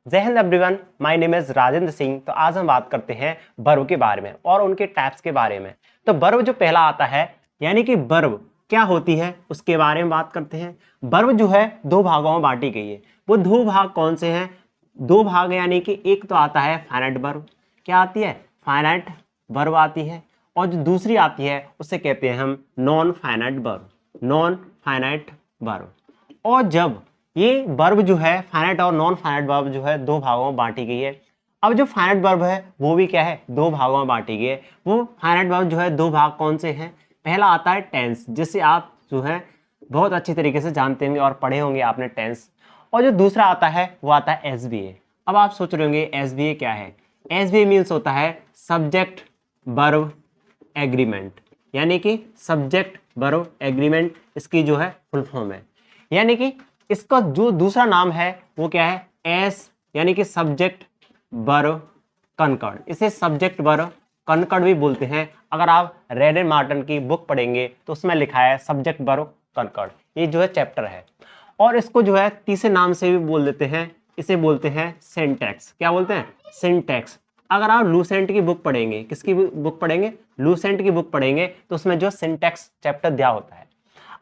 जय Hind everyone, my name is Rajendra Singh. तो आज हम बात करते हैं वर्ब के बारे में और उनके टाइप्स के बारे में। तो वर्ब जो पहला आता है, यानी कि वर्ब क्या होती है उसके बारे में बात करते हैं। वर्ब जो है दो भागों में बांटी गई है। वो दो भाग कौन से हैं? दो भाग, यानी कि एक तो आता है फाइनाइट वर्ब। क्या आती है? फाइनाइट वर्ब आती है। और जो दूसरी आती है उसे कहते हैं हम non finite verb. Non finite verb. और जब ये वर्ब जो है फाइनाइट और नॉन फाइनाइट वर्ब जो है दो भागों में बांटी गई है। अब जो फाइनाइट वर्ब है वो भी क्या है? दो भागों में बांटी गई है। वो फाइनाइट वर्ब जो है दो भाग कौन से हैं? पहला आता है टेंस, जिसे आप जो है बहुत अच्छी तरीके से जानते होंगे और पढ़े होंगे आपने टेंस। और जो दूसरा आता है वो आता है एसबीए। अब आप सोच रहे होंगे एसबीए क्या है? एसबीए मीन्स होता है सब्जेक्ट वर्ब एग्रीमेंट, यानी कि सब्जेक्ट वर्ब एग्रीमेंट इसकी जो है फुल फॉर्म है। यानी कि इसका जो दूसरा नाम है वो क्या है? एस, यानी कि सब्जेक्ट वर्ब कनकर्ड। इसे सब्जेक्ट वर्ब कनकर्ड भी बोलते हैं। अगर आप रेड एंड मार्टिन की बुक पढ़ेंगे तो उसमें लिखा है सब्जेक्ट वर्ब कनकर्ड। ये जो है चैप्टर है। और इसको जो है तीसरे नाम से भी बोल देते हैं, इसे बोलते हैं सिंटैक्स। क्या बोलते हैं? सिंटैक्स। अगर आप लूसेंट की बुक पढ़ेंगे, किसकी बुक पढ़ेंगे? लूसेंट की बुक पढ़ेंगे तो उसमें जो सिंटैक्स चैप्टर दिया होता है।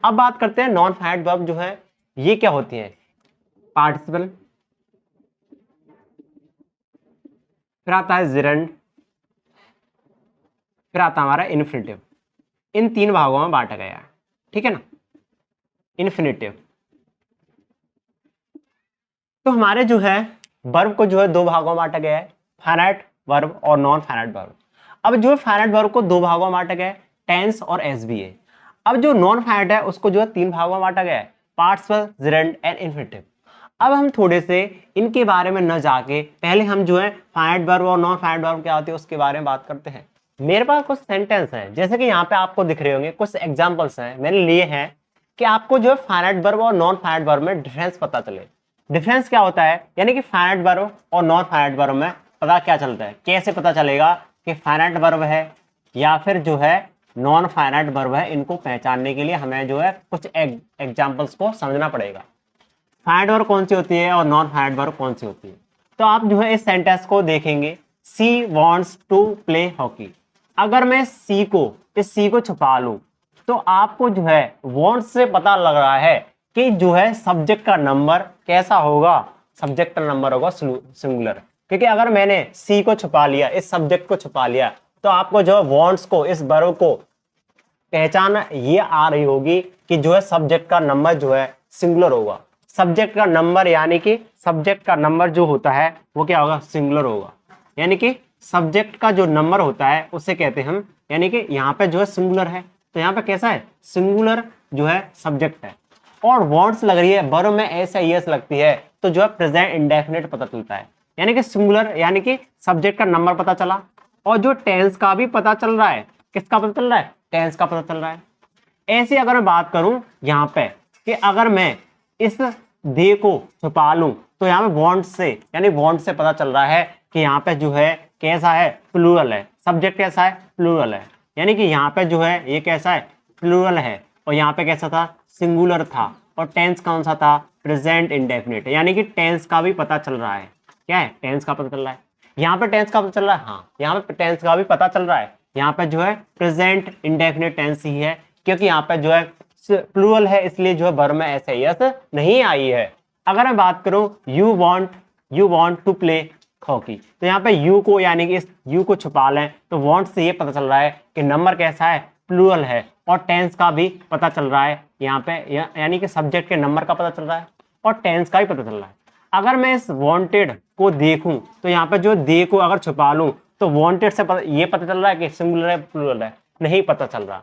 अब बात करते हैं नॉन फाइनाइट वर्ब जो है ये क्या होती है? पार्टिसिपल, फिर आता है जिरंड, फिर आता है हमारा इन्फिनिटिव। इन तीन भागों में बांटा गया है, ठीक है ना। इन्फिनिटिव तो हमारे जो है वर्ब को जो है दो भागों में बांटा गया है, फाइनाइट वर्ब और नॉन फाइनाइट वर्ब। अब जो फाइनाइट वर्ब को दो भागों में बांटा गया है, टेंस और एसबीए। अब जो नॉन फाइनाइट है उसको जो है तीन भागों में बांटा गया है, पार्टिसिपल, जिरंड एंड इन्फिनिटिव। अब हम थोड़े से इनके बारे में न जाके पहले हम जो है फाइनाइट वर्ब और नॉन फाइनाइट वर्ब क्या होती है उसके बारे में बात करते हैं। मेरे पास कुछ सेंटेंस हैं, जैसे कि यहाँ पे आपको दिख रहे होंगे कुछ एग्जांपल्स हैं मैंने लिए हैं कि आपको जो है फाइनाइट वर्ब और नॉन फाइनाइट वर्ब में डिफरेंस पता चले। डिफरेंस क्या होता है? यानी कि फाइनाइट वर्ब और नॉन फाइनाइट वर्ब में पता क्या चलता है? कैसे पता चलेगा कि फाइनाइट वर्ब है या फिर जो है नॉन फाइनाइट वर्ब है? इनको पहचानने के लिए हमें जो है कुछ एग्जांपल्स को समझना पड़ेगा। फाइनाइट वर्ब कौन सी होती है और नॉन फाइनाइट वर्ब कौन सी होती है। तो आप जो है इस सेंटेंस को देखेंगे, सी वॉन्ट्स टू प्ले हॉकी। अगर मैं सी को, इस सी को छुपा लूं तो आपको जो है वॉन्ट्स से पता लग रहा है कि जो है सब्जेक्ट का नंबर कैसा होगा? सब्जेक्ट का नंबर होगा सिंगुलर। क्योंकि अगर मैंने सी को छुपा लिया, इस सब्जेक्ट को छुपा लिया, तो आपको जो है वॉन्ट्स को, इस वर्ब को पहचान ये आ रही होगी कि जो है सब्जेक्ट का नंबर जो है सिंगुलर होगा। सब्जेक्ट का नंबर, यानी कि सब्जेक्ट का नंबर जो होता है वो क्या होगा? सिंगुलर होगा। यानी कि सब्जेक्ट का जो नंबर होता है उसे कहते हैं हम, यानी कि यहाँ पे जो है सिंगुलर है तो यहाँ पे कैसा है? सिंगुलर जो है सब्जेक्ट है। और वर्ड्स लग रही है, वर्ब में एस या एस लगती है तो जो है प्रेजेंट इंडेफिनिट पता चलता है। यानी कि सिंगुलर, यानी कि सब्जेक्ट का नंबर पता चला। और जो टेंस का भी पता चल रहा है, किसका पता चल रहा है? टेंस का पता चल रहा है। ऐसे अगर मैं बात करूं यहाँ पे कि अगर मैं इस दे को छुपा लूं तो यहाँ पे वांट से, यानी वांट से पता चल रहा है कि यहाँ पे जो है कैसा है? प्लूरल है। सब्जेक्ट कैसा है? प्लूरल है। यानी कि यहाँ पे जो है ये कैसा है? प्लूरल है। और यहाँ पे कैसा था? सिंगुलर था। और टेंस कौन सा था? Present indefinite. यानी कि टेंस का भी पता चल रहा है। क्या है? टेंस का पता चल रहा है। यहाँ पे टेंस का पता चल रहा है, हाँ यहाँ पे टेंस का भी पता चल रहा है। यहाँ पे जो है प्रेजेंट इंडेफिनिट टेंस ही है, क्योंकि यहाँ पे जो है प्लूरल है, इसलिए जो है वर्ब में ऐसे यस नहीं आई है। अगर मैं बात करूं you want to play hockey, तो यहाँ पे यू को, यानी कि इस यू को छुपा लें तो वांट से ये पता चल रहा है कि नंबर कैसा है? प्लूरल है। और टेंस का भी पता चल रहा है यहाँ पे, यानी कि सब्जेक्ट के नंबर का पता चल रहा है और टेंस का भी पता चल रहा है। अगर मैं इस वांटेड को देखूं तो यहाँ पे जो दे को अगर छुपा लूं तो वांटेड से ये पता चल रहा है कि सिंगुलर है प्लूरल है? नहीं पता चल रहा।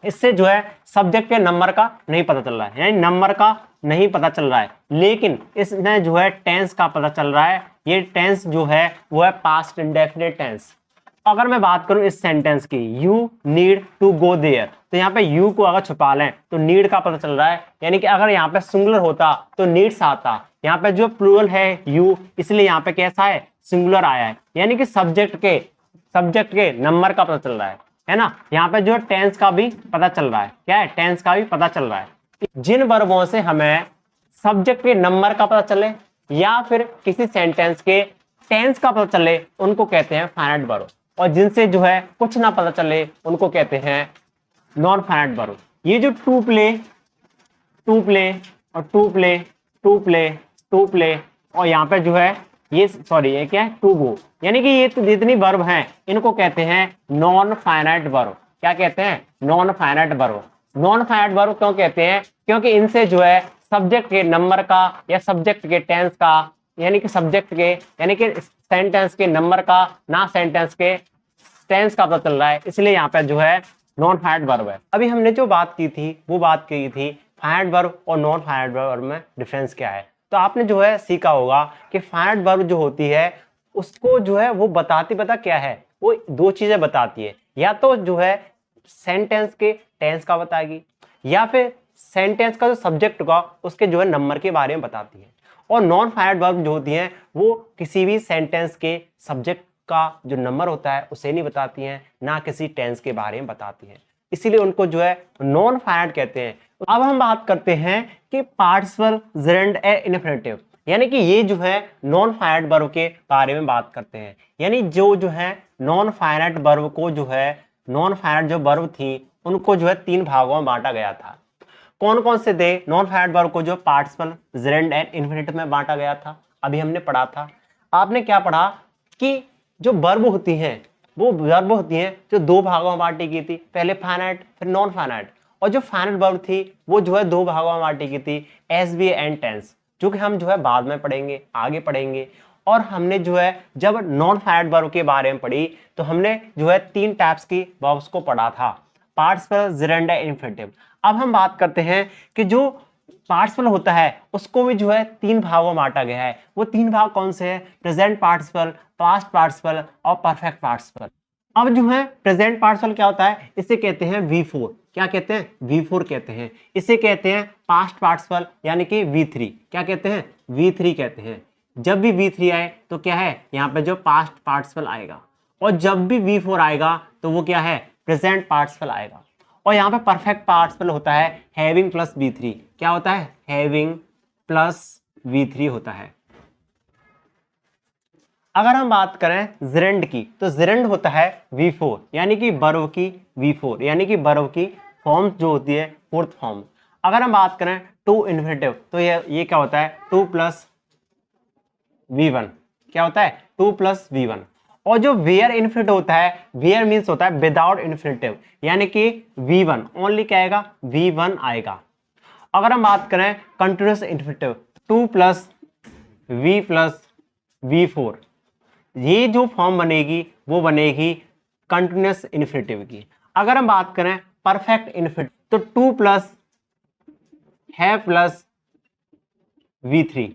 इससे जो है सब्जेक्ट के नंबर का नहीं पता चल रहा है, यानी नंबर का नहीं पता चल रहा है। लेकिन इसमें जो है टेंस का पता चल रहा है। ये टेंस जो है वो है पास्ट इंडेफिनिट टेंस। अगर मैं बात करूं इस सेंटेंस की, you need to go there, तो यहाँ पे यू को अगर छुपा लें तो नीड का पता चल रहा है। यानी कि अगर यहाँ पे सिंगुलर होता तो नीड्स आता। यहाँ पे जो प्लूरल है यू, इसलिए यहाँ पे कैसा है? सिंगुलर आया है। यानी कि सब्जेक्ट के नंबर का पता चल रहा है ना। यहाँ पे जो टेंस का भी पता चल रहा है। क्या है? टेंस का भी पता चल रहा है। जिन वर्बों से हमें सब्जेक्ट के नंबर का पता चले, या फिर किसी सेंटेंस के टेंस का पता चले उनको कहते हैं फाइनाइट वर्ब, और जिनसे जो है कुछ ना पता चले उनको कहते हैं नॉन फाइनाइट वर्ब। ये जो टू प्ले और टू प्ले और यहाँ पे जो है ये सॉरी ये क्या है टू गो, यानी कि ये जितनी वर्ब हैं इनको कहते हैं नॉन फाइनाइट वर्ब। क्या कहते हैं? Non finite verb. Non finite verb क्यों कहते हैं? क्योंकि इनसे जो है सब्जेक्ट के नंबर का या सब्जेक्ट के टेंस का यानी कि सब्जेक्ट के यानी कि सेंटेंस के नंबर का ना सेंटेंस के टेंस का पता चल रहा है, इसलिए यहाँ पे जो है नॉन फाइनाइट वर्ब है। अभी हमने जो बात की थी वो बात की थी फाइनाइट वर्ब और नॉन फाइनाइट वर्ब में डिफरेंस क्या है। तो आपने जो है सीखा होगा कि फाइनाइट वर्ब जो होती है उसको जो है वो बताती पता क्या है, वो दो चीजें बताती है, या तो जो है सेंटेंस के टेंस का बताएगी या फिर सेंटेंस का जो सब्जेक्ट का उसके जो है नंबर के बारे में बताती है। और नॉन फाइनाइट वर्ब जो होती हैं वो किसी भी सेंटेंस के सब्जेक्ट का जो नंबर होता है उसे नहीं बताती हैं, ना किसी टेंस के बारे में बताती हैं, इसीलिए उनको जो है नॉन फाइनाइट कहते हैं। अब हम बात करते हैं कि पार्टिसिपल, जेरेंड एंड इन्फिनेटिव, यानी कि ये जो है नॉन फाइनाइट वर्ब के बारे में बात करते हैं। यानी जो है नॉन फाइनाइट वर्ब को जो है नॉन फाइनाइट जो वर्ब थी उनको जो है 3 भागों में बांटा गया था। कौन कौन से थे? नॉन फाइनाइट वर्ब को जो पार्टिसिपल, जेरेंड एंड इन्फिनेटिव में बांटा गया था, अभी हमने पढ़ा था। आपने क्या पढ़ा कि जो वर्ब होती हैं वो वर्ब होती हैं जो 2 भागों में बांटी गई थी, पहले फाइनाइट फिर नॉन फाइनाइट। और जो फाइनाइट वर्ब थी वो जो है 2 भागों में बांटी गई थी, एसवी एंड टेंस, जो कि हम जो है बाद में पढ़ेंगे, आगे पढ़ेंगे। और हमने जो है जब नॉन फाइनाइट वर्ब के बारे में पढ़ी तो हमने जो है 3 टाइप्स की वर्ब्स को पढ़ा था, पार्टिसिपल, जेरेंड एंड इन्फिनेटिव। अब हम बात करते हैं कि जो पार्टिसिपल होता है उसको भी जो है 3 भागों में बांटा गया है। वो 3 भाग कौन से हैं? प्रेजेंट पार्टिसिपल, पास्ट पार्टिसिपल और परफेक्ट पार्टिसिपल। अब जो है प्रेजेंट पार्टिसिपल क्या होता है? इसे कहते हैं V4। क्या कहते हैं? V4 कहते हैं। इसे कहते हैं पास्ट पार्टिसिपल यानी कि V3। क्या कहते हैं? V3 कहते हैं। जब भी V3 आए तो क्या है? यहाँ पे जो पास्ट पार्टिसिपल आएगा, और जब भी V4 आएगा तो वो क्या है? प्रेजेंट पार्टिसिपल आएगा। और यहाँ पे परफेक्ट पार्टिसिपल होता है हैविंग प्लस V3। क्या होता है? हैविंग प्लस V3 होता है। अगर हम बात करें जेरेंड की तो जेरेंड होता है V4 यानी कि वर्ब की V4 यानी कि वर्ब की फॉर्म जो होती है 4th फॉर्म। अगर हम बात करें टू इन्फिनेटिव तो ये क्या होता है? 2 प्लस V1। क्या होता है? 2 प्लस V1। और जो वेयर इन्फिनेटिव होता है, वेयर मीन्स होता है विदाउट इन्फिनेटिव यानी कि V1 ओनली क्या आएगा? V1 आएगा। अगर हम बात करें continuous infinitive 2 plus V plus V4, ये जो फॉर्म बनेगी वो बनेगी कंटिन्यूअस इन्फिनेटिव की। अगर हम बात करें परफेक्ट इन्फिनेटिव तो 2 प्लस है प्लस V3।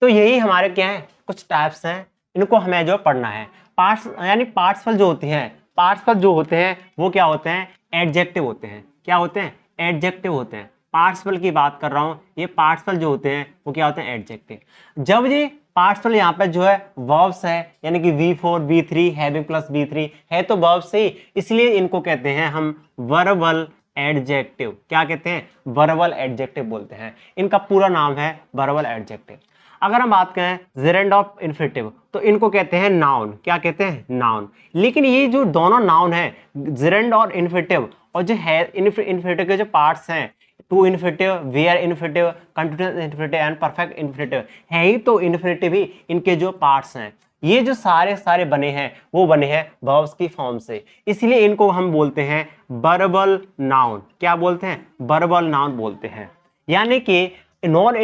तो यही हमारे क्या है कुछ टाइप्स हैं, इनको हमें जो पढ़ना है। पार्ट्स यानी पार्टिसिपल जो होती हैं, पार्टिसिपल जो होते हैं वो क्या होते हैं? एडजेक्टिव होते हैं। क्या होते हैं? एडजेक्टिव होते हैं। पार्टिसिपल की बात कर रहा हूं, ये पार्टिसिपल जो होते हैं वो क्या होते हैं? एडजेक्टिव। जब ये पार्टिसिपल यहाँ पे जो है वर्ब्स है यानी कि V4 V3 having plus V3 है तो वर्ब्स से ही, इसलिए इनको कहते हैं हम वर्बल एडजेक्टिव। क्या कहते हैं? वर्बल एडजेक्टिव बोलते हैं। इनका पूरा नाम है वर्बल एडजेक्टिव। अगर हम बात करें जेरेंड ऑफ इन्फिनेटिव तो इनको कहते हैं नाउन। क्या कहते हैं? नाउन। लेकिन ये जो दोनों नाउन है जेरेंड और इन्फिनेटिव, और जो है इन्फिनेटिव के जो पार्ट्स हैं to infinitive, bare infinitive, continuous infinitive and perfect infinitive है ही तो इन्फिनेटिव ही इनके जो पार्ट्स हैं। ये जो सारे बने हैं वो बने हैं वर्ब्स की फॉर्म से, इसलिए इनको हम बोलते हैं वर्बल नाउन। क्या बोलते हैं? वर्बल नाउन बोलते हैं। यानी कि नॉन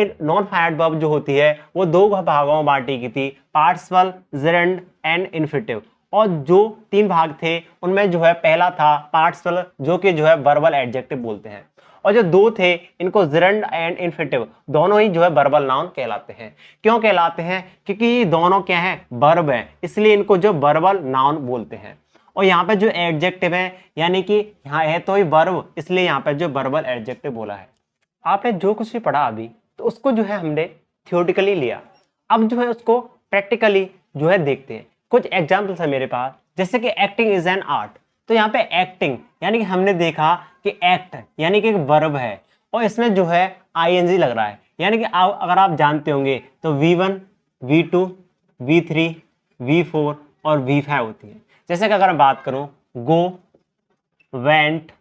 फाइनाइट वर्ब जो होती है वो 2 भागों में बांटी गई थी, पार्टिसिपल, जेरेंड एंड इन्फिनेटिव। और जो 3 भाग थे उनमें जो है पहला था पार्टिसिपल जो कि जो है वर्बल एडजेक्टिव बोलते हैं, और जो 2 थे इनको जेरेंड एंड इन्फिनेटिव दोनों ही जो है वर्बल नाउन कहलाते हैं। क्यों कहलाते हैं? क्योंकि ये दोनों क्या है? वर्ब है, इसलिए इनको जो वर्बल नाउन बोलते हैं। और यहाँ पे जो एडजेक्टिव है यानी कि यहाँ है तो ही वर्ब, इसलिए यहाँ पे जो वर्बल एडजेक्टिव बोला है। आपने जो कुछ भी पढ़ा अभी तो उसको जो है हमने थियोरेटिकली लिया, अब जो है उसको प्रैक्टिकली जो है देखते हैं। कुछ एग्जाम्पल्स है मेरे पास, जैसे कि एक्टिंग इज एन आर्ट। तो यहाँ पे एक्टिंग यानी कि हमने देखा कि एक्ट यानी कि एक वर्ब है, और इसमें जो है आईएनजी लग रहा है, यानी कि अगर आप जानते होंगे तो V1, V2, V3, V4 और V5 होती है। जैसे कि अगर मैं बात करूं गो, वेंट,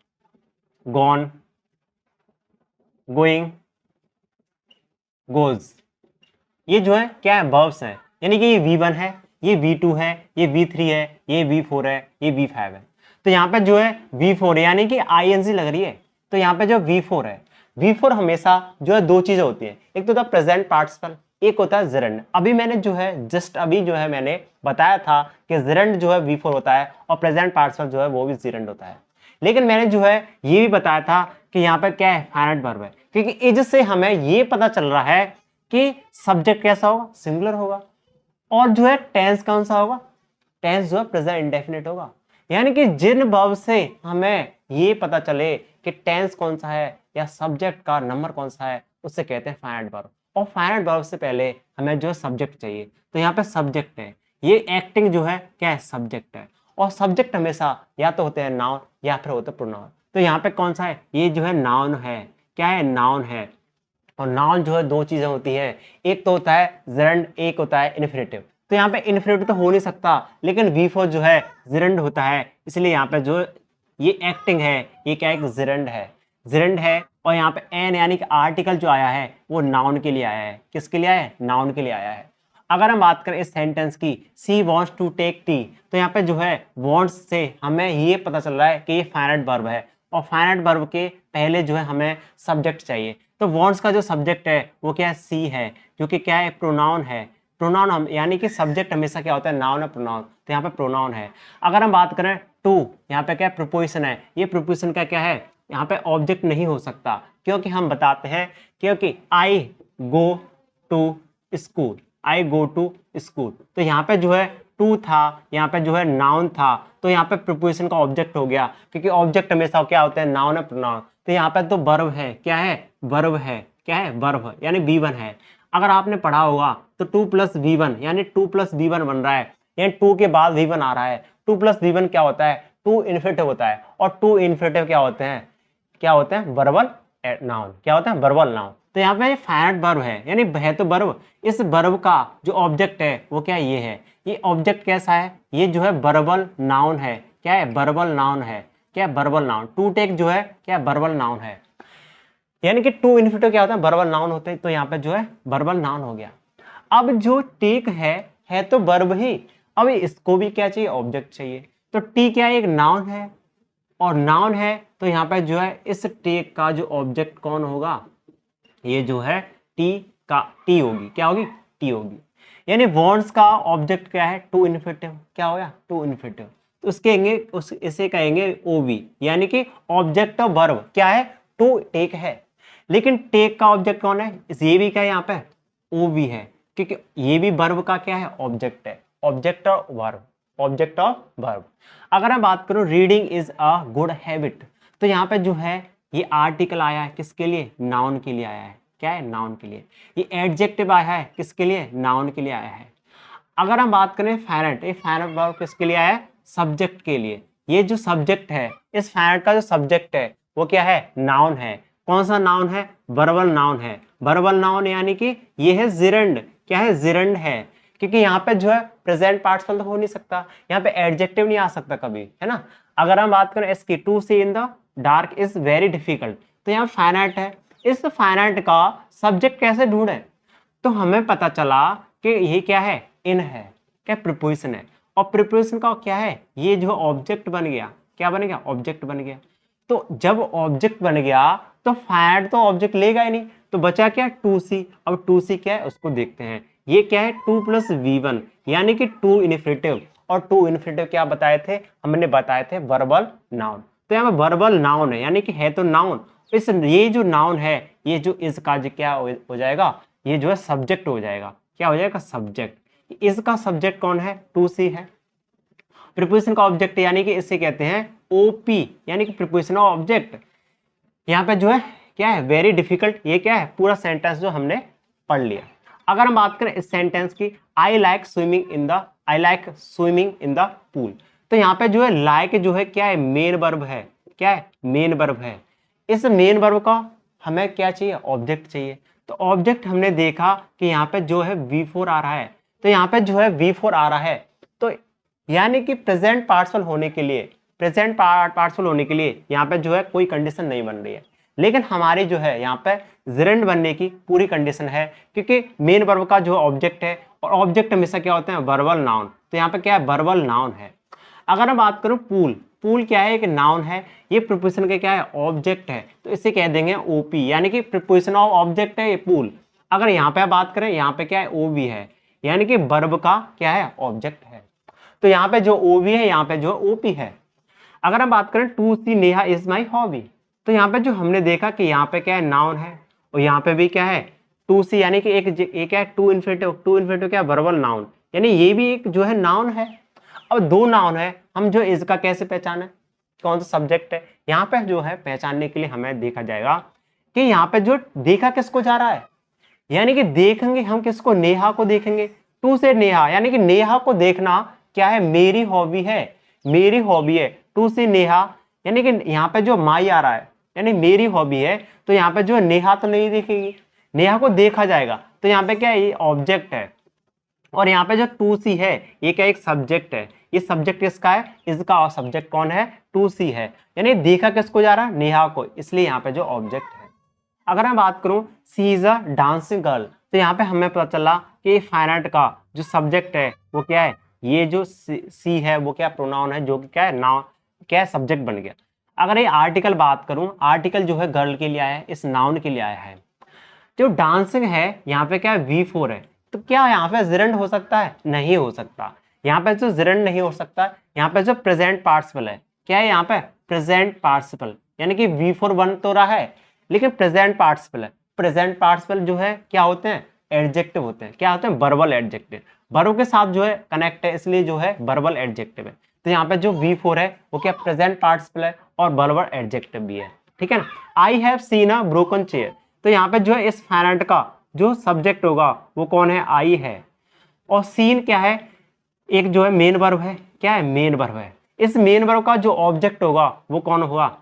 गॉन, गोइंग, गोज, ये जो है क्या है, वर्ब्स हैं, यानी कि ये V1 है, ये V2 है, ये V3 है, ये V4 है, ये V5 है। तो यहाँ पे जो है V4 यानी कि आईएनजी लग रही है, तो यहाँ पे जो V4 है, V4 हमेशा जो है दो चीजें होती हैं, एक तो होता है प्रेजेंट पार्टिसिपल, एक होता है जिरंड। अभी मैंने जो है जस्ट अभी जो है मैंने बताया था कि जिरंड जो है V4 होता है और प्रेजेंट पार्टिसिपल जो है वो भी जिरंड होता है। लेकिन मैंने जो है ये भी बताया था कि यहाँ पे क्या है, फाइनाइट वर्ब है, क्योंकि इज से हमें ये पता चल रहा है कि सब्जेक्ट कैसा होगा, सिंगुलर होगा, और जो है टेंस कौन सा होगा, टेंस जो है प्रेजेंट इंडेफिनिट होगा। यानी कि जिन वर्ब से हमें ये पता चले कि टेंस कौन सा है या सब्जेक्ट का नंबर कौन सा है, उससे कहते हैं फाइनाइट वर्ब। और फाइनाइट वर्ब से पहले हमें जो है सब्जेक्ट चाहिए, तो यहाँ पे सब्जेक्ट है, ये एक्टिंग जो है क्या है, सब्जेक्ट है। और सब्जेक्ट हमेशा या तो होते हैं नाउन या फिर होते हैं प्रोनाउन। तो यहाँ पे कौन सा है, ये जो है नाउन है, क्या है, नाउन है। और नाउन जो है दो चीजें होती हैं, एक तो होता है जिरंड, एक होता है इन्फिनेटिव। तो यहाँ पे इन्फिनेटिव तो हो नहीं सकता, लेकिन V4 जो है जिरंड होता है, इसलिए यहाँ पे जो ये एक्टिंग है ये क्या है, जिरंड है, जिरंड है। और यहाँ पे एन यानी कि आर्टिकल जो आया है वो नाउन के लिए आया है, किसके लिए आया है, नाउन के लिए आया है। अगर हम बात करें इस सेंटेंस की, सी वॉन्ट्स टू टेक टी, तो यहाँ पे जो है वॉन्ट्स से हमें ये पता चल रहा है कि ये फाइनाइट वर्ब है, और फाइनाइट वर्ब के पहले जो है हमें सब्जेक्ट चाहिए। तो वॉन्ट्स का जो सब्जेक्ट है वो क्या है, सी है, जो कि क्या है, प्रोनाउन है। प्रोनाउन हम यानी कि सब्जेक्ट हमेशा क्या होता है, नाउन है प्रोनाउन, तो यहाँ पे प्रोनाउन है। अगर हम बात करें टू, यहाँ पे क्या है, प्रीपोजिशन है। ये प्रीपोजिशन का क्या है, यहाँ पे ऑब्जेक्ट नहीं हो सकता, क्योंकि हम बताते हैं क्योंकि I go to school, I go to school, तो यहाँ पे जो है टू था, यहाँ पे जो है नाउन था, तो यहाँ पे प्रीपोजिशन का ऑब्जेक्ट हो गया, क्योंकि ऑब्जेक्ट हमेशा क्या होता है, नाउन है प्रोनाउन। तो यहाँ पे तो वर्ब है, क्या है, वर्ब है, क्या है, वर्ब यानी V1 है। अगर आपने पढ़ा होगा तो 2 + V1 यानी 2 + V1 बन रहा है, यानी 2 के बाद V1 आ रहा है। 2 + V1 क्या होता है, 2 इन्फिनेटिव होता है, और 2 इन्फिनेटिव क्या होते हैं, क्या होते हैं, वर्बल नाउन, क्या होता है, वर्बल नाउन। तो यहाँ पे फाइनाइट वर्ब है, यानी है तो वर्ब, इस वर्ब का जो ऑब्जेक्ट है वो क्या, ये है। ये ऑब्जेक्ट कैसा है, ये जो है वर्बल नाउन है, क्या है, वर्बल नाउन है, क्या है, वर्बल नाउन। टू टेक जो है क्या, वर्बल नाउन है, यानी कि टू इन्फिनेटिव क्या होता है, वर्बल नाउन होते हैं, तो यहाँ पे जो है वर्बल नाउन हो गया। अब जो टेक है तो वर्ब ही, अब इसको भी क्या चाहिए, ऑब्जेक्ट चाहिए। तो टी क्या है, एक नाउन है, और नाउन है तो यहाँ पे जो है इस टेक का जो ऑब्जेक्ट कौन होगा, ये जो है टी का, टी होगी, क्या होगी, टी होगी। यानी वॉन्ट्स का ऑब्जेक्ट क्या है, टू इन्फिनेटिव, क्या हो गया, टू इन्फिनेटिव। तो इसे कहेंगे ओबी, यानी कि ऑब्जेक्ट ऑफ वर्ब क्या है, टू टेक है। लेकिन टेक का ऑब्जेक्ट कौन है, ये भी क्या है, यहाँ पे ओबी है, क्योंकि ये भी वर्ब का क्या है, ऑब्जेक्ट है, object of verb, object of verb. अगर मैं बात करूं reading is a good habit, तो यहाँ पे जो है ये आर्टिकल आया है, किसके लिए, नाउन के लिए आया है, क्या है, नाउन के लिए। ये एडजेक्टिव आया है, किसके लिए, नाउन के लिए आया है। अगर हम बात करें फाइनाइट, ये फाइनाइट वर्ब किसके लिए आया है, सब्जेक्ट के लिए। ये जो सब्जेक्ट है, इस फाइनाइट का जो सब्जेक्ट है वो क्या है, नाउन है। कौन सा नाउन है, वर्बल नाउन है। वर्बल नाउन यानी कि ये है जिरंड, क्या है, जिरंड है, क्योंकि यहाँ पे जो है प्रेजेंट पार्टिसिपल तो हो नहीं सकता, यहाँ पे एडजेक्टिव नहीं आ सकता कभी, है ना। अगर हम बात करें इसकी, to see in the dark is very difficult, तो यहाँ फाइनाइट है, इस फाइनाइट का सब्जेक्ट कैसे ढूंढे, तो हमें पता चला कि ये क्या है, इन है, क्या प्रीपोजिशन है, और प्रीपोजिशन का क्या है, ये जो ऑब्जेक्ट बन गया, क्या बन गया, ऑब्जेक्ट बन गया। तो जब ऑब्जेक्ट बन गया तो फाइनाइट तो ऑब्जेक्ट लेगा ही नहीं, तो बचा क्या, 2C। अब 2C क्या है उसको देखते हैं, ये क्या है, 2 + V1 यानी कि 2 इन्फिनेटिव, और 2 इन्फिनेटिव क्या बताए थे, हमने बताए थे वर्बल नाउन। तो यहाँ पे वर्बल नाउन है, यानी कि है तो नाउन, इस ये जो नाउन है, ये जो इसका जो क्या हो जाएगा, ये जो है सब्जेक्ट हो जाएगा, क्या हो जाएगा, सब्जेक्ट। इसका सब्जेक्ट कौन है, 2C है। प्रीपोजिशन का ऑब्जेक्ट यानी कि इसे कहते हैं OP, यानी कि प्रीपोजिशन ऑफ ऑब्जेक्ट। यहाँ पे जो है क्या है, वेरी डिफिकल्ट, ये क्या है, पूरा सेंटेंस जो हमने पढ़ लिया। अगर हम बात करें इस सेंटेंस की, I like swimming in the pool, तो यहाँ पे जो है लाइक जो है क्या है, मेन वर्ब है, क्या है, मेन वर्ब है। इस मेन वर्ब का हमें क्या चाहिए, ऑब्जेक्ट चाहिए। तो ऑब्जेक्ट हमने देखा कि यहाँ पे जो है V4 आ रहा है, तो यहाँ पे जो है V4 आ रहा है, तो यानी कि प्रेजेंट पार्टिसिपल होने के लिए, प्रेजेंट पार्टिसिपल होने के लिए यहाँ पे जो है कोई कंडीशन नहीं बन रही है। लेकिन हमारी जो है यहाँ पे जिरेंड बनने की पूरी कंडीशन है, क्योंकि मेन वर्ब का जो ऑब्जेक्ट है, और ऑब्जेक्ट हमेशा क्या होते हैं, वर्बल नाउन। तो यहाँ पे क्या है, वर्बल नाउन है। अगर मैं बात करूँ पूल, पूल क्या है, एक नाउन है, ये प्रीपोजिशन का क्या है, ऑब्जेक्ट है, तो इसे कह देंगे ओपी, यानी कि प्रीपोजिशन ऑफ ऑब्जेक्ट है ये पूल। अगर यहाँ पे बात करें, यहाँ पे क्या है, ओवी है, यानी कि वर्ब का क्या है, ऑब्जेक्ट है। तो यहाँ पे जो ओवी है, यहाँ पे जो ओपी है। अगर हम बात करें to see Neha is my hobby, तो यहाँ पे जो हमने देखा कि यहाँ पे क्या है, नाउन है, और यहाँ पे भी क्या है, टू सी, यानी कि एक है टू इन्फिनेटिव क्या, वर्बल नाउन, यानी ये भी एक जो है नाउन है। अब दो नाउन है, हम जो इसका कैसे पहचाने, कौन सा सब्जेक्ट है, यहाँ पे जो है पहचानने के लिए हमें देखा जाएगा कि यहाँ पे जो देखा किसको जा रहा है, यानी कि देखेंगे हम किसको, नेहा को देखेंगे। टू से नेहा, यानी कि नेहा को देखना क्या है, मेरी हॉबी है, मेरी हॉबी है। टू से नेहा, यानी कि यहाँ पे जो माई आ रहा है, यानी मेरी हॉबी है, तो यहाँ पे जो नेहा तो नहीं दिखेगी, नेहा को देखा जाएगा, तो यहाँ पे क्या है, ये ऑब्जेक्ट है। और यहाँ पे जो टू सी है, ये क्या, एक सब्जेक्ट है, ये सब्जेक्ट किसका है, इसका, और सब्जेक्ट कौन है, टू सी है, यानी देखा किसको जा रहा है, नेहा को, इसलिए यहाँ पे जो ऑब्जेक्ट है। अगर मैं बात करूं she is a dancing girl, तो यहाँ पे हमें पता चला कि फाइनाइट का जो सब्जेक्ट है वो क्या है, ये जो सी है वो क्या, प्रोनाउन है, जो कि क्या है, नाउन, क्या है, सब्जेक्ट बन गया। अगर ये आर्टिकल बात करूं, आर्टिकल जो है गर्ल के लिए आया है, इस नाउन के लिए आया है। जो डांसिंग है यहाँ पे क्या है, V4 है, तो क्या यहाँ पे जिरेंड हो सकता है, नहीं हो सकता। यहाँ पे जो जिरेंड नहीं हो सकता, यहाँ पे जो प्रेजेंट पार्टिसिपल है, क्या है यहाँ पे, प्रेजेंट पार्टिसिपल, यानी कि V4 बन तो रहा है, लेकिन प्रेजेंट पार्टिसिपल है। प्रेजेंट पार्टिसिपल जो है क्या होते हैं, एडजेक्टिव होते हैं, क्या होते हैं, वर्बल एडजेक्टिव, वर्ब के साथ जो है कनेक्ट है, इसलिए जो है वर्बल एडजेक्टिव है। तो यहाँ पे जो V4 है वो क्या, प्रेजेंट पार्टिसिपल है और वर्बल एडजेक्टिव भी है, ठीक है ना। I have seen a broken chair, तो यहाँ पे जो है इस फाइनाइट का जो सब्जेक्ट होगा वो कौन है, आई है, और सीन क्या है, एक जो है मेन वर्ब है, क्या है, मेन वर्ब है। इस मेन वर्ब का जो ऑब्जेक्ट होगा वो कौन होगा,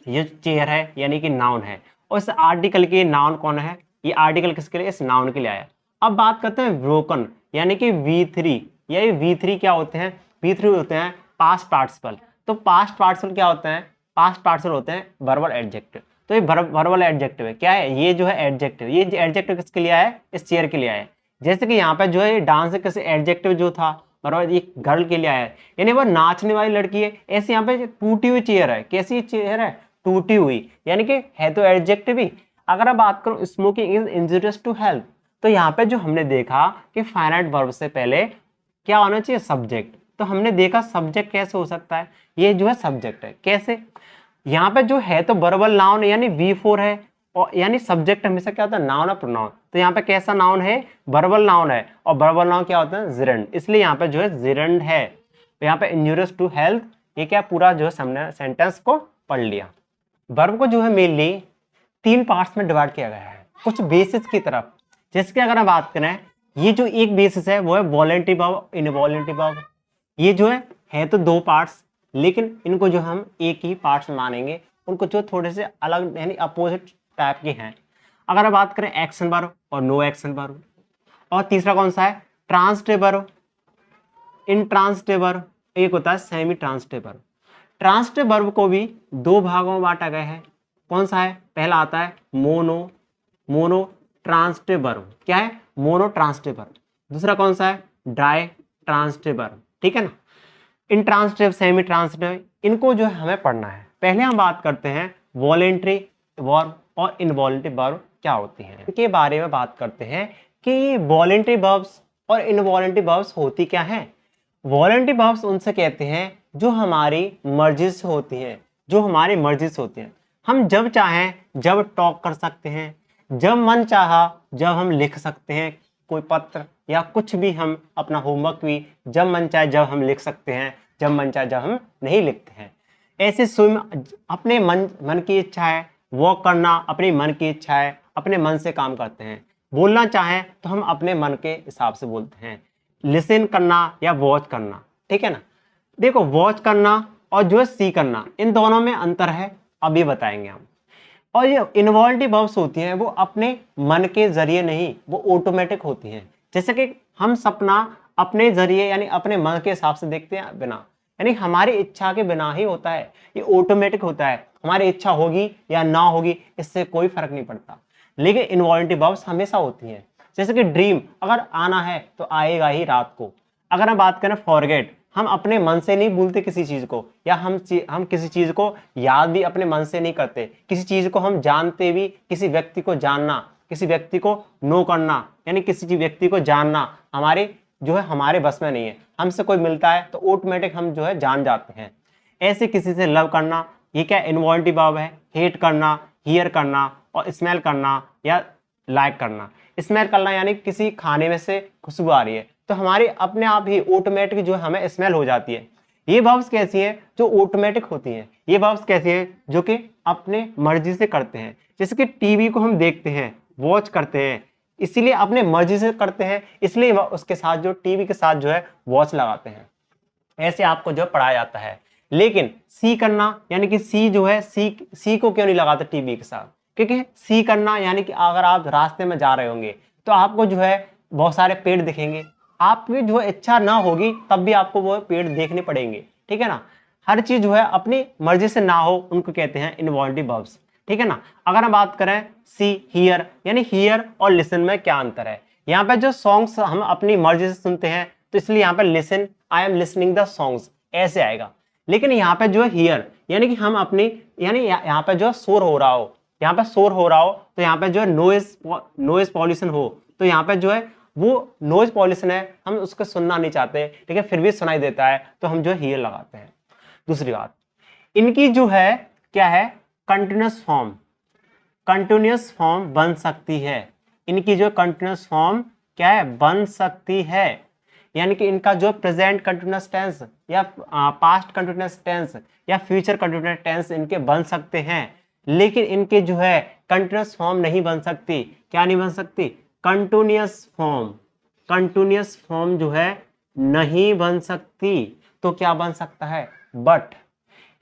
ये चेयर है, यानी कि नाउन है। और इस आर्टिकल के नाउन कौन है, ये आर्टिकल किसके लिए, इस नाउन के लिए आया। अब बात करते हैं ब्रोकन, यानी कि V3, ये V3 क्या होते हैं, V3 होते हैं पास्ट पार्टिसिपल। तो पास्ट पार्टिसिपल क्या होते हैं, पास्ट पार्टिसिपल होते हैं वर्बल एडजेक्टिव। तो ये वर्बल एडजेक्टिव है, क्या है, ये जो है एडजेक्टिव, ये एडजेक्टिव किसके लिए आया है, इस चेयर के लिए आया है। जैसे कि यहाँ पे जो है डांस किसी एडजेक्टिव जो था, बराबर, ये गर्ल के लिए आया है, यानी वो नाचने वाली लड़की है। ऐसे यहाँ पे टूटी हुई चेयर है, कैसी चेयर है, टूटी हुई, यानी कि है तो एडजेक्टिव ही। अगर मैं बात करूं smoking is injurious to health, तो यहाँ पे जो हमने देखा कि फाइनाइट वर्ब से पहले क्या होना चाहिए, सब्जेक्ट। तो हमने देखा सब्जेक्ट कैसे हो सकता है, ये जो है सब्जेक्ट है, कैसे, यहाँ पे जो है तो वर्बल नाउन यानी V4 है, और यानी सब्जेक्ट हमेशा क्या होता है, नाउन और प्रोनाउन। तो यहाँ पे कैसा नाउन है, वर्बल नाउन है, और वर्बल नाउन क्या होता है, जिरेंड, इसलिए यहाँ पे जो है जिरेंड है। तो यहाँ पे इंजूरियस टू हेल्थ, ये क्या पूरा जो है हमने सेंटेंस को पढ़ लिया। वर्ब को जो है मेनली 3 पार्ट्स में डिवाइड किया गया है, कुछ बेसिस की तरफ। जैसे कि अगर हम बात करें, ये जो एक बेसिस है वो है वॉलेंटरी वर्ब, इनवॉलेंटरी वर्ब। ये जो है तो 2 पार्ट्स, लेकिन इनको जो हम एक ही पार्ट्स मानेंगे, उनको जो थोड़े से अलग यानी अपोजिट टाइप के हैं। अगर हम बात करें एक्शन वर्ब और नो एक्शन वर्ब, और तीसरा कौन सा है, ट्रांसटिव वर्ब, इंट्रांसटिव वर्ब, एक होता है semi transitive verb. Transitive verb को भी 2 भागों में बांटा गया है। कौन सा है, पहला आता है मोनो ट्रांसटिव वर्ब, क्या है, मोनो ट्रांसटिव वर्ब। दूसरा कौन सा है, ड्राई ट्रांसटिव वर्ब, ठीक है ना। इंट्रांसटिव, सेमी ट्रांसटिव, इनको जो है हमें पढ़ना है। पहले हम बात करते हैं वॉलेंटरी वर्ब और इनवॉलेंटरी वर्ब क्या होती हैं, इनके बारे में बात करते हैं कि वॉलेंटरी वर्ब्स और इनवॉलेंटरी वर्ब्स होती क्या हैं। वॉलेंटरी वर्ब्स उनसे कहते हैं जो हमारी मर्जी से होती हैं, जो हमारी मर्जी से होती हैं। हम जब चाहें जब टॉक कर सकते हैं, जब मन चाहा जब हम लिख सकते हैं कोई पत्र या कुछ भी, हम अपना होमवर्क भी जब मन चाहे जब हम लिख सकते हैं, जब मन चाहे जब हम नहीं लिखते हैं। ऐसे स्विम, अपने मन की इच्छा है, वॉक करना अपने मन की इच्छा है, अपने मन से काम करते हैं। बोलना चाहें तो हम अपने मन के हिसाब से बोलते हैं। लिसन करना या वॉच करना, ठीक है ना। देखो वॉच करना और जो है सी करना, इन दोनों में अंतर है, अभी बताएंगे हम। और ये इनवॉल्टिव वर्ब्स होती हैं वो अपने मन के जरिए नहीं, वो ऑटोमेटिक होती हैं। जैसे कि हम सपना अपने जरिए यानी अपने मन के हिसाब से देखते हैं बिना, यानी हमारी इच्छा के बिना ही होता है, ये ऑटोमेटिक होता है। हमारी इच्छा होगी या ना होगी इससे कोई फर्क नहीं पड़ता। लेकिन इनवॉल्टिव वर्ब्स हमेशा होती हैं। जैसे कि ड्रीम अगर आना है तो आएगा ही रात को। अगर हम बात करें फॉरगेट, हम अपने मन से नहीं भूलते किसी चीज को, या हम किसी चीज को याद भी अपने मन से नहीं करते। किसी चीज को हम जानते भी, किसी व्यक्ति को जानना, किसी व्यक्ति को नो करना, यानी किसी व्यक्ति को जानना हमारे जो है हमारे बस में नहीं है। हमसे कोई मिलता है तो ऑटोमेटिक हम जो है जान जाते हैं। ऐसे किसी से लव करना, ये क्या इनवॉल्टिव वर्ब है। हेट करना, हियर करना और स्मेल करना या लाइक करना। स्मेल करना यानी किसी खाने में से खुशबू आ रही है तो हमारी अपने आप ही ऑटोमेटिक जो हमें स्मेल हो जाती है। ये वर्ब्स कैसी हैं जो ऑटोमेटिक होती हैं। ये वर्ब्स कैसी हैं जो कि अपने मर्जी से करते हैं। जैसे कि टीवी को हम देखते हैं, वॉच करते हैं, इसीलिए अपने मर्जी से करते हैं, इसलिए उसके साथ जो टीवी के साथ जो है वॉच लगाते हैं। ऐसे आपको जो पढ़ाया जाता है। लेकिन सी करना यानी कि सी जो है, सी को क्यों नहीं लगाते टीवी के साथ, क्योंकि सी करना यानी कि अगर आप रास्ते में जा रहे होंगे तो आपको जो है बहुत सारे पेड़ दिखेंगे, आपकी जो इच्छा ना होगी तब भी आपको वो पेड़ देखने पड़ेंगे, ठीक है ना। हर चीज जो है अपनी मर्जी से ना हो उनको कहते हैं इनवॉल्टिव वर्ब्स, ठीक है ना। अगर हम बात करें सी हियर, यानी हियर और लिसन में क्या अंतर है। यहाँ पे जो सॉन्ग्स हम अपनी मर्जी से सुनते हैं तो इसलिए यहाँ पे listen, I am listening the songs ऐसे आएगा। लेकिन यहाँ पे जो है हियर यानी कि हम अपनी, यानी यहाँ पे जो शोर हो रहा हो, यहाँ पे शोर हो रहा हो तो यहाँ पे जो है नॉइज पॉल्यूशन हो, तो यहाँ पे जो है वो नॉइज पॉल्यूशन है, हम उसको सुनना नहीं चाहते लेकिन फिर भी सुनाई देता है तो हम जो है हियर लगाते हैं। दूसरी बात, इनकी जो है क्या है, कंटिन्यूअस फॉर्म, कंटिन्यूअस फॉर्म बन सकती है। इनकी जो कंटिन्यूअस फॉर्म क्या है, बन सकती है। यानी कि इनका जो प्रेजेंट कंटिन्यूअस टेंस या पास्ट कंटिन्यूअस टेंस या फ्यूचर कंटिन्यूअस टेंस इनके बन सकते हैं, लेकिन इनके जो है कंटिन्यूअस फॉर्म नहीं बन सकती। क्या नहीं बन सकती, कंटिन्यूअस फॉर्म, कंटिन्यूअस फॉर्म जो है नहीं बन सकती। तो क्या बन सकता है, बट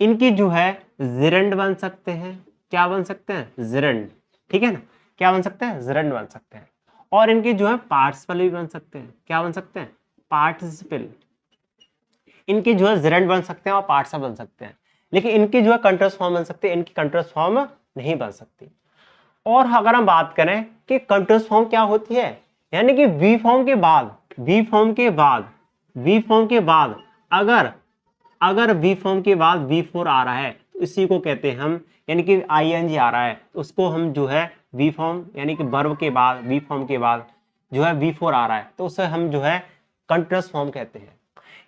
इनकी जो है जिरंड बन सकते हैं। क्या बन सकते हैं, जिरंड, ठीक है ना। क्या बन सकते हैं, जिरंड बन सकते हैं। और इनके जो है पार्टिसिपल भी बन सकते हैं। क्या बन सकते हैं, पार्टिसिपल। इनके जो है जिरंड बन सकते हैं और पार्टिसिपल बन सकते हैं, लेकिन इनकी जो है कंट्रोस फॉर्म बन सकते हैं, इनकी कंट्रोस फॉर्म नहीं बन सकती। और अगर हम बात करें कि कंट्रोस फॉर्म क्या होती है, यानी कि वी फॉर्म के बाद, वी फॉर्म के बाद, वी फॉर्म के बाद अगर वी फॉर्म के बाद V4 आ रहा है तो इसी को कहते हैं हम, यानी कि ING आ रहा है तो उसको हम जो है वी फॉर्म यानी कि वर्ब के बाद, वी फॉर्म के बाद जो है V4 आ रहा है तो उसे हम जो है कंटिन्यूअस फॉर्म कहते हैं।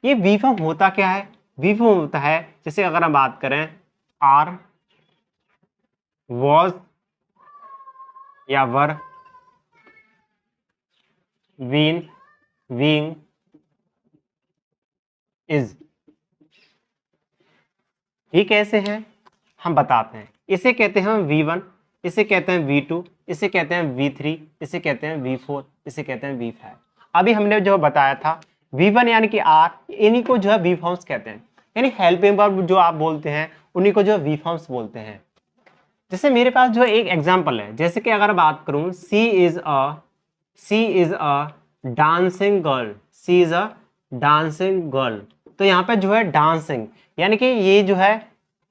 ये वी फॉर्म होता क्या है, वी फॉर्म होता है जैसे अगर हम बात करें आर, वॉज या वर, बीन, बीइंग, इज। ये कैसे हैं हम बताते हैं। इसे कहते हैं V1, इसे कहते हैं V2, इसे कहते हैं V3, इसे कहते हैं V4, इसे कहते हैं V5। अभी हमने जो बताया था V1 यानी कि R, इन्हीं को जो है V फॉर्म्स कहते हैं, यानी हेल्पिंग वर्ब जो आप बोलते हैं उन्हीं को जो V फॉर्म्स बोलते हैं। जैसे मेरे पास जो एक एग्जाम्पल है, जैसे कि अगर बात करूं she is a dancing girl, she is a dancing girl, तो यहाँ पे जो है डांसिंग यानी कि ये जो है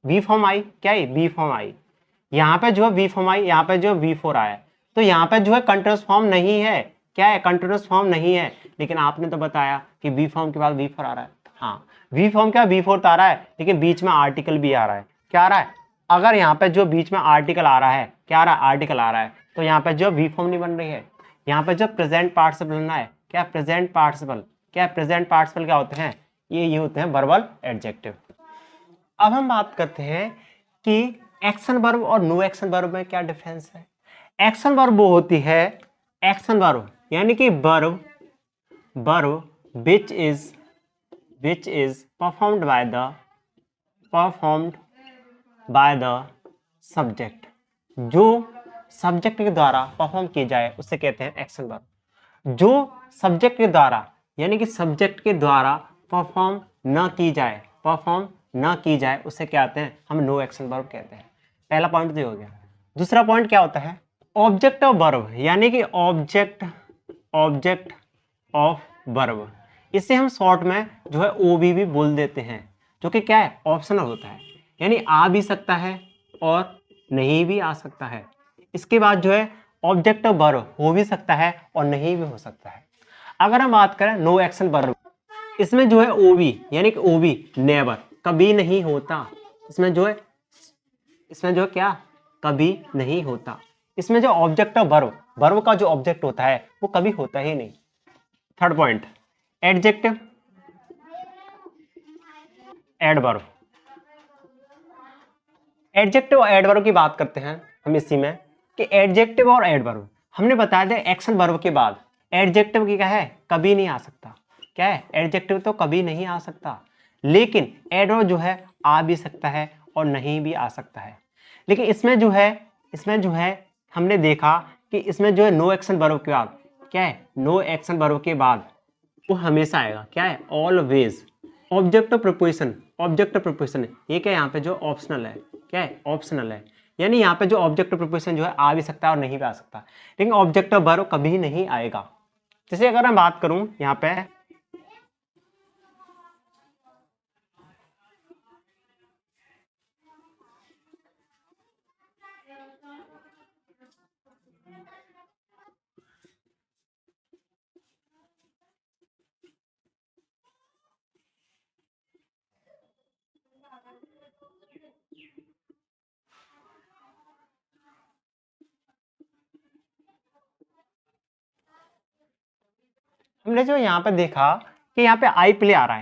वी फॉर्म आई, क्या है वी फॉर्म आई, यहाँ पे जो है वी फॉर्म आई, यहाँ पे जो V4 आया, तो यहाँ पे जो है कंटिन्यूअस फॉर्म नहीं है। क्या है, कंटिन्यूअस फॉर्म नहीं है। लेकिन आपने तो बताया कि वी फॉर्म के बाद V4 आ रहा है। हाँ, वी फॉर्म क्या V4 तो आ रहा है, लेकिन बीच में आर्टिकल भी आ रहा है। क्या आ रहा है, अगर यहाँ पे जो बीच में आर्टिकल आ रहा है, क्या आ रहा है, आर्टिकल आ रहा है, तो यहाँ पे जो वी फॉर्म नहीं बन रही है। यहाँ पे जो प्रेजेंट पार्टिसिपल बनना है, क्या प्रेजेंट पार्टिसिपल, क्या प्रेजेंट पार्टिसिपल क्या होते हैं, ये होते हैं वर्बल एडजेक्टिव। अब हम बात करते हैं कि एक्शन वर्ब और नो एक्शन वर्ब में क्या डिफरेंस है। एक्शन वर्ब वो होती है, एक्शन वर्ब यानी कि verb which is performed by the subject, जो सब्जेक्ट के द्वारा परफॉर्म किए जाए उसे कहते हैं एक्शन वर्ब। जो सब्जेक्ट के द्वारा यानी कि सब्जेक्ट के द्वारा परफॉर्म न की जाए उसे क्या कहते हैं, हम नो एक्शन वर्ब कहते हैं। पहला पॉइंट तो हो गया। दूसरा पॉइंट क्या होता है, ऑब्जेक्ट ऑफ वर्ब, यानी कि ऑब्जेक्ट ऑफ वर्ब, इसे हम शॉर्ट में जो है ओबी भी बोल देते हैं, जो कि क्या है, ऑप्शनल होता है, यानी आ भी सकता है और नहीं भी आ सकता है। इसके बाद जो है ऑब्जेक्ट ऑफ वर्ब हो भी सकता है और नहीं भी हो सकता है। अगर हम बात करें नो एक्शन वर्ब, इसमें जो है ओबी, यानी कि ओबी नेवर, कभी नहीं होता, इसमें जो है क्या, कभी नहीं होता। इसमें जो ऑब्जेक्ट ऑफ वर्ब, वर्ब का जो ऑब्जेक्ट होता है वो कभी होता ही नहीं। Third point, adjective adverb. Adjective और एडवर्ब की बात करते हैं हम इसी में, कि एडजेक्टिव और एडवर्ब हमने बताया था एक्शन वर्ब के बाद एडजेक्टिव की क्या है, कभी नहीं आ सकता। क्या है, एडजेक्टिव तो कभी नहीं आ सकता, लेकिन एडवर्ब जो है आ भी सकता है और नहीं भी आ सकता है। लेकिन इसमें जो है हमने देखा कि इसमें जो है नो एक्शन वर्ब के बाद क्या है, नो एक्शन वर्ब के बाद वो हमेशा आएगा, क्या है, ऑलवेज। ऑब्जेक्ट ऑफ प्रीपोजिशन, ये क्या है, यहाँ पे जो ऑप्शनल है, क्या है, ऑप्शनल है, यानी यहाँ पे जो ऑब्जेक्ट ऑफ प्रीपोजिशन जो है आ भी सकता है और नहीं भी आ सकता, लेकिन ऑब्जेक्ट ऑफ वर्ब कभी नहीं आएगा। जैसे अगर मैं बात करूं यहाँ पे, हमने जो यहाँ पे देखा कि यहाँ पे आई प्ले आ रहा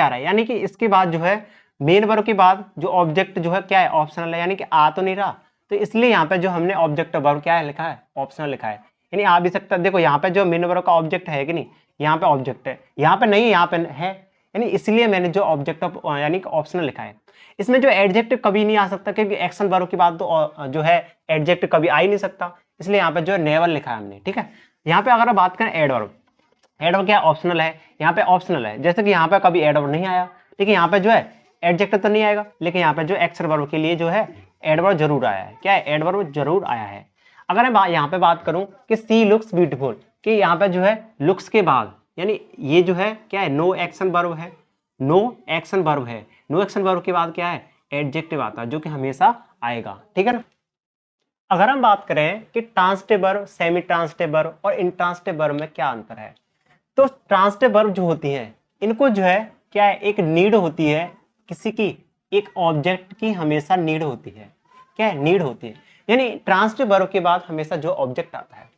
है, यानी कि इसके बाद जो है मेन वर्ब के बाद जो ऑब्जेक्ट जो है क्या है, ऑप्शनल है, यानी कि आ तो नहीं रहा, तो इसलिए यहाँ पे जो हमने ऑब्जेक्ट वर्ब क्या है लिखा है, ऑप्शनल लिखा है, यानी आ भी सकता है। देखो यहाँ पे जो मेन वर्ब का ऑब्जेक्ट है कि नहीं, यहाँ पे ऑब्जेक्ट है, यहाँ पे नहीं, यहाँ पे है, यानी इसलिए मैंने जो ऑब्जेक्ट ऑफ यानी कि ऑप्शनल लिखा है। इसमें जो एडजेक्टिव कभी नहीं आ सकता, क्योंकि एक्शन वर्ब के बाद तो जो है एडजेक्टिव कभी आ ही नहीं सकता, इसलिए यहाँ पे जो है नेवर लिखा है हमने। ठीक है, यहाँ पे अगर बात करें एडवर्ब, एडवर्ब क्या ऑप्शनल है, यहाँ पे ऑप्शनल है, जैसे कि यहाँ पे कभी एडवर्ब नहीं आया, लेकिन यहाँ पे जो है एडजेक्टिव तो नहीं आएगा, लेकिन यहाँ पे जो एक्शन वर्ब के लिए जो है एडवर्ब जरूर आया है। क्या है, एडवर्ब जरूर आया है। अगर मैं यहाँ पे बात करूँ कि सी लुक्स ब्यूटीफुल, कि यहाँ पे जो है लुक्स के बाद, यानी ये जो है क्या है, नो एक्शन वर्ब है, नो एक्शन वर्ब है, नो एक्शन वर्ब के बाद क्या है, एडजेक्टिव आता है, जो कि हमेशा आएगा। ठीक है ना। अगर हम बात करें कि transitive verb, semi transitive verb और इंट्रांसिटिव वर्ब में क्या अंतर है, तो ट्रांसिटिव वर्ब जो होती हैं इनको जो है क्या है, एक नीड होती है किसी की, एक ऑब्जेक्ट की हमेशा नीड होती है। क्या है, नीड होती है, यानी ट्रांसिटिव वर्ब के बाद हमेशा जो ऑब्जेक्ट आता है।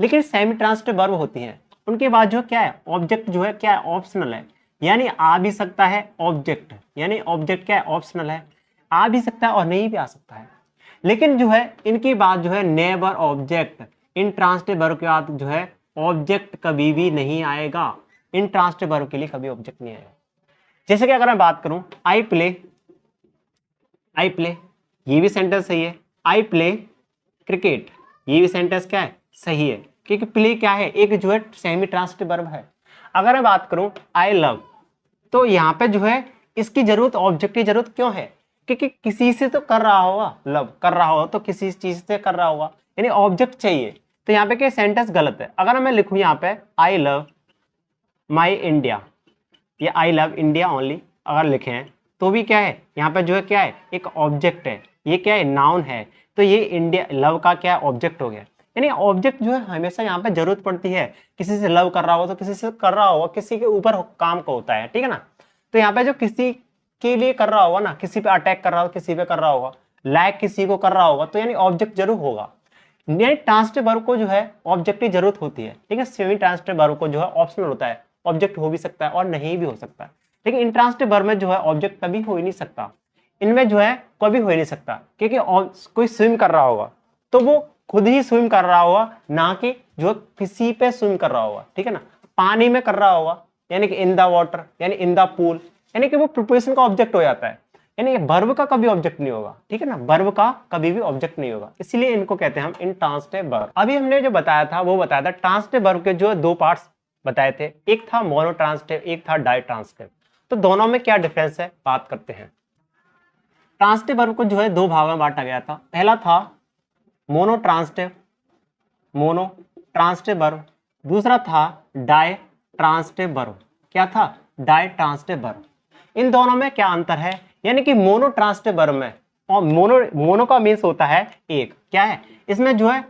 लेकिन सेमी ट्रांसिटिव वर्ब होती हैं उनके बाद जो क्या है, ऑब्जेक्ट जो है क्या है, ऑप्शनल है, यानी आ भी सकता है ऑब्जेक्ट, यानी ऑब्जेक्ट क्या है, ऑप्शनल है, आ भी सकता है और नहीं भी आ सकता है। लेकिन जो है इनकी बात जो है नेवर ऑब्जेक्ट, इन ट्रांसिटिव वर्ब के बाद जो है ऑब्जेक्ट कभी भी नहीं आएगा, इन ट्रांसिटिव वर्ब के लिए कभी ऑब्जेक्ट नहीं आएगा। जैसे कि अगर मैं बात करूं आई प्ले, ये भी सेंटेंस सही है, आई प्ले क्रिकेट, ये भी सेंटेंस क्या है, सही है, क्योंकि प्ले क्या है, एक जो है सेमी ट्रांसिटिव वर्ब है। अगर मैं बात करूं आई लव, तो यहाँ पे जो है इसकी जरूरत, ऑब्जेक्ट की जरूरत क्यों है, क्योंकि किसी से तो कर रहा होगा, लव कर रहा होगा तो किसी चीज से कर रहा होगा, यानी ऑब्जेक्ट चाहिए। तो यहाँ पे क्या सेंटेंस गलत है। अगर मैं लिखूं यहाँ पे आई लव माई इंडिया या आई लव इंडिया ओनली, अगर लिखे हैं तो भी क्या है, यहाँ पे जो है क्या है, एक ऑब्जेक्ट है, ये क्या है, नाउन है, तो ये इंडिया लव का क्या ऑब्जेक्ट हो गया। यानी ऑब्जेक्ट जो है हमेशा यहाँ पे जरूरत पड़ती है, किसी से लव कर रहा हो तो किसी से कर रहा होगा, किसी के ऊपर काम का होता है। ठीक है ना। तो यहाँ पे जो किसी के लिए कर रहा होगा ना, किसी पे अटैक कर रहा होगा, किसी पे कर रहा होगा, लाइक किसी को कर रहा होगा, तो यानी ऑब्जेक्ट जरूर होगा। ट्रांसिटिव वर्ब को जो है ऑब्जेक्ट की जरूरत होती है, ठीक है। सेमी ट्रांसिटिव वर्ब को जो है ऑप्शनल होता है, ऑब्जेक्ट हो भी सकता है और नहीं भी हो सकता है। लेकिन इंट्रांसिटिव वर्ब में जो है ऑब्जेक्ट कभी हो ही नहीं सकता, इनमें जो है कभी हो ही नहीं सकता, क्योंकि कोई स्विम कर रहा होगा तो वो खुद ही स्विम कर रहा होगा, ना कि जो किसी पे स्विम कर रहा होगा। ठीक है ना। पानी में कर रहा होगा, यानी कि इन द वाटर, यानी इन द पूल, यानी कि वो प्रिपोजिशन का ऑब्जेक्ट हो जाता है, यानी वर्ब का कभी ऑब्जेक्ट नहीं होगा। ठीक है ना, वर्ब का कभी भी ऑब्जेक्ट नहीं होगा, इसलिए इनको कहते हैं हम इंट्रांसिटिव वर्ब। अभी हमने जो बताया था वो बताया था ट्रांसिटिव वर्ब के जो दो पार्ट्स बताए थे, एक था मोनोट्रांसिटिव, एक था डाइट्रांसिटिव। तो दोनों में क्या डिफरेंस है बात करते हैं। ट्रांसिटिव वर्ब को जो है दो भागों में बांटा गया था। पहला था मोनो ट्रांसिटिव वर्ब, दूसरा था डाई ट्रांसिटिव वर्ब। क्या था? Die transitive verb. इन दोनों में क्या अंतर है? यानी कि मोनो ट्रांसिटिव वर्ब में, और मोनो का मीन्स होता है एक, क्या है इसमें जो है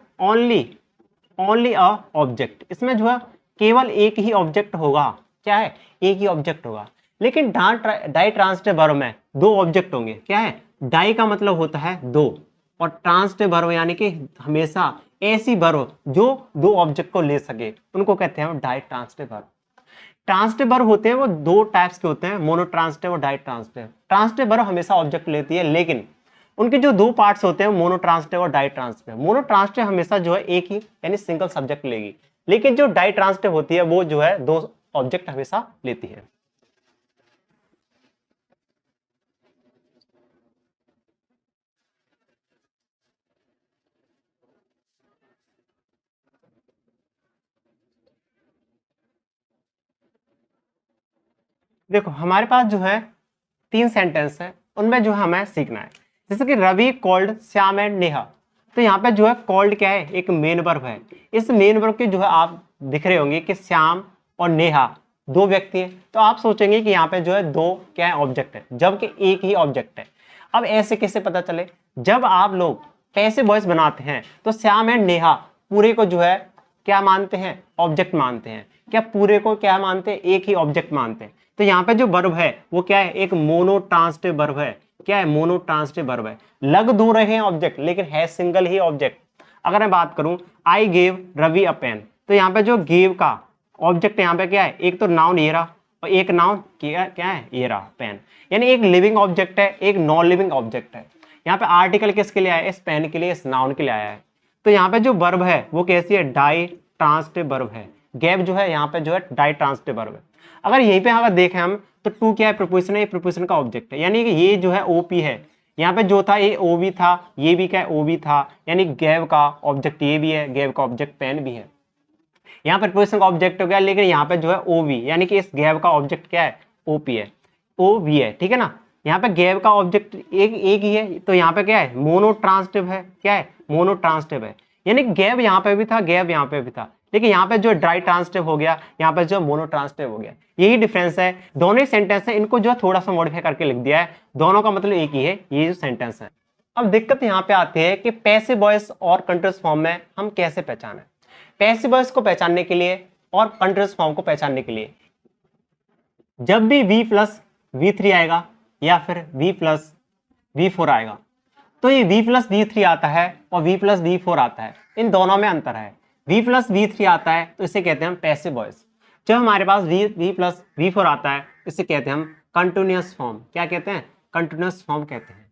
ओनली अ ऑब्जेक्ट, इसमें जो है केवल एक ही ऑब्जेक्ट होगा। क्या है? एक ही ऑब्जेक्ट होगा। लेकिन डाई ट्रांसिटिव वर्ब में दो ऑब्जेक्ट होंगे। क्या है? डाई का मतलब होता है दो, और ट्रांसिटिव वर्ब यानी कि हमेशा ऐसी वर्ब जो दो ऑब्जेक्ट को ले सके, उनको कहते हैं ditransitive verb. Transitive verb होते हैं वो दो टाइप्स के होते हैं, मोनो ट्रांसिटिव और डाई ट्रांसिटिव। ट्रांसिटिव वर्ब हमेशा ऑब्जेक्ट लेती है, लेकिन उनके जो दो पार्ट्स होते हैं मोनो ट्रांसिटिव और डाई ट्रांसिटिव। मोनो ट्रांसिटिव हमेशा जो है एक ही यानी सिंगल सब्जेक्ट लेगी, लेकिन जो डाई ट्रांसिटिव होती है वो जो है दो ऑब्जेक्ट हमेशा लेती है। देखो हमारे पास जो है तीन सेंटेंस है, उनमें जो है हमें सीखना है। जैसे कि रवि कॉल्ड श्याम एंड नेहा, तो यहाँ पे जो है कॉल्ड क्या है? एक मेन वर्ब है। इस मेन वर्ब के जो है आप दिख रहे होंगे कि श्याम और नेहा दो व्यक्ति हैं, तो आप सोचेंगे कि यहाँ पे जो है दो क्या है? ऑब्जेक्ट है, जबकि एक ही ऑब्जेक्ट है। अब ऐसे कैसे पता चले? जब आप लोग पैसिव वॉइस बनाते हैं तो श्याम एंड नेहा पूरे को जो है क्या मानते हैं? ऑब्जेक्ट मानते हैं। क्या पूरे को क्या मानते हैं? एक ही ऑब्जेक्ट मानते हैं। तो यहाँ पे जो वर्ब है वो क्या है? एक मोनो ट्रांसिटिव वर्ब है। क्या है? मोनो ट्रांसिटिव वर्ब है। लग दो रहे हैं ऑब्जेक्ट, लेकिन है सिंगल ही ऑब्जेक्ट। अगर मैं बात करूं I gave Ravi a pen, तो यहाँ पे जो गेव का ऑब्जेक्ट यहाँ पे क्या है? एक तो नाउन ये रहा, और एक नाउन क्या है? ये रहा पेन। यानी एक लिविंग ऑब्जेक्ट है, एक नॉन लिविंग ऑब्जेक्ट है। यहाँ पे आर्टिकल किसके लिए आया है? इस पेन के लिए, इस नाउन के लिए आया है। तो यहाँ पे जो वर्ब है वो कैसी है? डाई ट्रांसिटिव वर्ब है। गैप जो है यहाँ पे जो है डाई ट्रांसिटिव वर्ब है। अगर यहीं पे अगर देखें हम तो टू क्या है? प्रीपोजिशन है, ये प्रीपोजिशन का ऑब्जेक्ट है, यानी कि ये जो है ओपी है। यहाँ पे जो था ये ओबी था, ये भी क्या है? ओबी था, यानी गैव का ऑब्जेक्ट ये भी है, गैव का ऑब्जेक्ट पेन भी है। यहाँ पर प्रीपोजिशन का ऑब्जेक्ट हो गया, लेकिन यहाँ पे जो है ओवी, यानी कि इस गैव का ऑब्जेक्ट क्या है? ओपी है, ओवी है, ठीक है ना। यहाँ पे गैव का ऑब्जेक्ट एक ही है, तो यहाँ पे क्या है? मोनो ट्रांसिटिव है। क्या है? मोनो ट्रांसिटिव है, यानी गैव यहाँ पे भी था, गैव यहाँ पे भी था, लेकिन यहाँ पे जो ड्राई ट्रांसिटिव हो गया, यहाँ पे जो मोनो ट्रांसिटिव हो गया। यही डिफरेंस है, दोनों ही सेंटेंस है, इनको जो थोड़ा सा मॉडिफाई करके लिख दिया है, दोनों का मतलब एक ही है, ये जो सेंटेंस है। अब दिक्कत यहाँ पे आती है कि पैसिव वॉइस और कंटीन्यूअस फॉर्म में हम कैसे पहचानें। पैसिव वॉइस को पहचानने के लिए और कंटीन्यूअस फॉर्म को पहचानने के लिए, जब भी v प्लस V3 आएगा या फिर v प्लस V4 आएगा, तो ये v प्लस V3 आता है और v प्लस V4 आता है, इन दोनों में अंतर है। v प्लस V3 आता है तो इसे कहते हैं हम पैसिव वॉइस। जब हमारे पास v प्लस V4 आता है, इसे कहते हैं हम कंटीन्यूअस फॉर्म। क्या कहते हैं? कंटीन्यूअस फॉर्म कहते हैं।